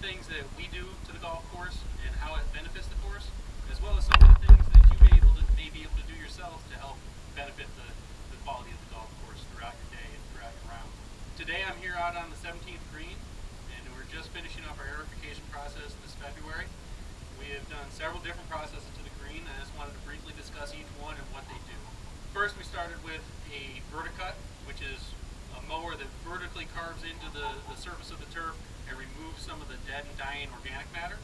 things that we do to the golf course and how it benefits the course, as well as some of the things that you may be able to do yourself to help benefit the quality of the golf course throughout your day and throughout your round. Today I'm here out on the 17th green, and we're just finishing up our aerification process this February. We have done several different processes to the green, and I just wanted to briefly discuss each one and what they do. First, we started with a verticut, which is a mower that vertically carves into the surface of the turf and removes some of the dead and dying organic matter.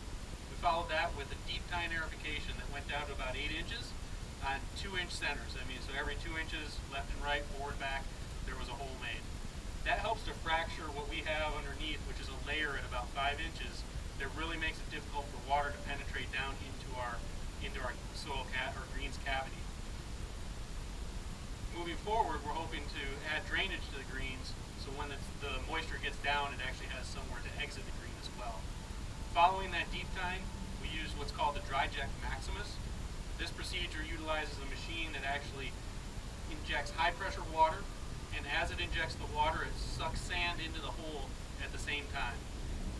We followed that with a deep tine aerification that went down to about 8 inches on 2-inch centers. I mean, so every 2 inches, left and right, forward, back, there was a hole made. That helps to fracture what we have underneath, which is a layer at about 5 inches that really makes it difficult for water to penetrate down into our soil or greens cavity. Moving forward, we're hoping to add drainage to the greens, so when the moisture gets down, it actually has somewhere to exit the green as well. Following that deep tine, we use what's called the Dry-Ject Maximus. This procedure utilizes a machine that actually injects high-pressure water, and as it injects the water, it sucks sand into the hole at the same time.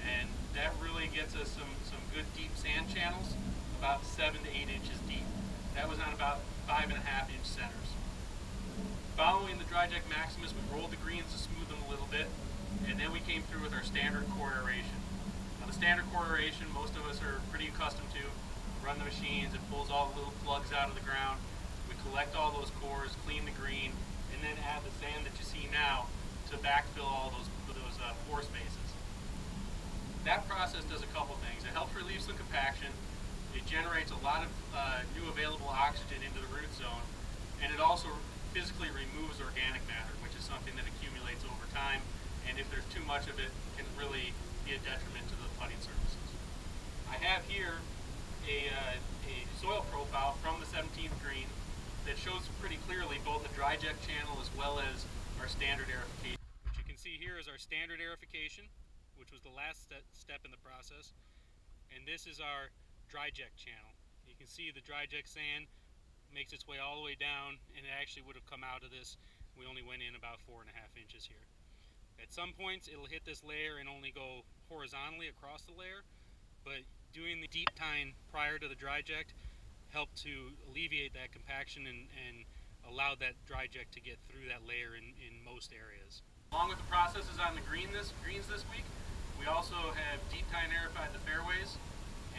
And that really gets us some good deep sand channels, about 7 to 8 inches deep. That was on about 5.5-inch centers. Following the Dry-Ject Maximus, we rolled the greens to smooth them a little bit, and then we came through with our standard core aeration. Now, the standard core aeration, most of us are pretty accustomed to. Run the machines, it pulls all the little plugs out of the ground. We collect all those cores, clean the green, and then add the sand that you see now to backfill all those pore spaces. That process does a couple things. It helps relieve some compaction. It generates a lot of new available oxygen into the root zone, and it also physically removes organic matter, which is something that accumulates over time, and if there's too much of it, can really be a detriment to the putting surfaces. I have here a soil profile from the 17th green that shows pretty clearly both the Dry-Ject channel as well as our standard aerification. What you can see here is our standard aerification, which was the last step in the process, and this is our Dry-Ject channel. You can see the Dry-Ject sand makes its way all the way down, and it actually would have come out of this. We only went in about 4.5 inches here. At some points it'll hit this layer and only go horizontally across the layer, but doing the deep tine prior to the Dry-Ject helped to alleviate that compaction and allow that Dry-Ject to get through that layer in most areas. Along with the processes on the greens this week, we also have deep tine aerified the fairways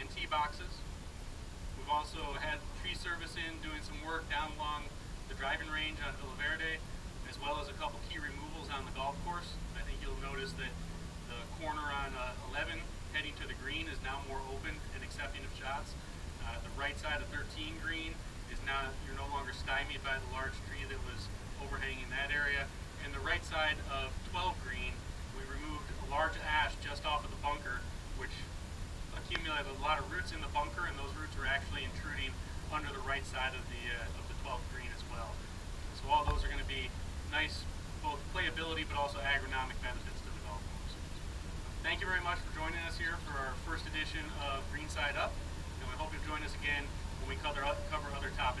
and tee boxes. We've also had tree service in, doing some work down along the driving range on Villa Verde, as well as a couple key removals on the golf course. I think you'll notice that the corner on 11 heading to the green is now more open and accepting of shots. The right side of 13 green is now, you're no longer stymied by the large tree that was overhanging that area. And the right side of 12 green, we removed a large ash just off of the bunker, which accumulated a lot of roots in the bunker, and those roots were actually intruding under the right side of the 12th green as well. So all those are going to be nice, both playability but also agronomic benefits to the golf course. Thank you very much for joining us here for our first edition of Greenside Up, and we hope you'll join us again when we cover other topics.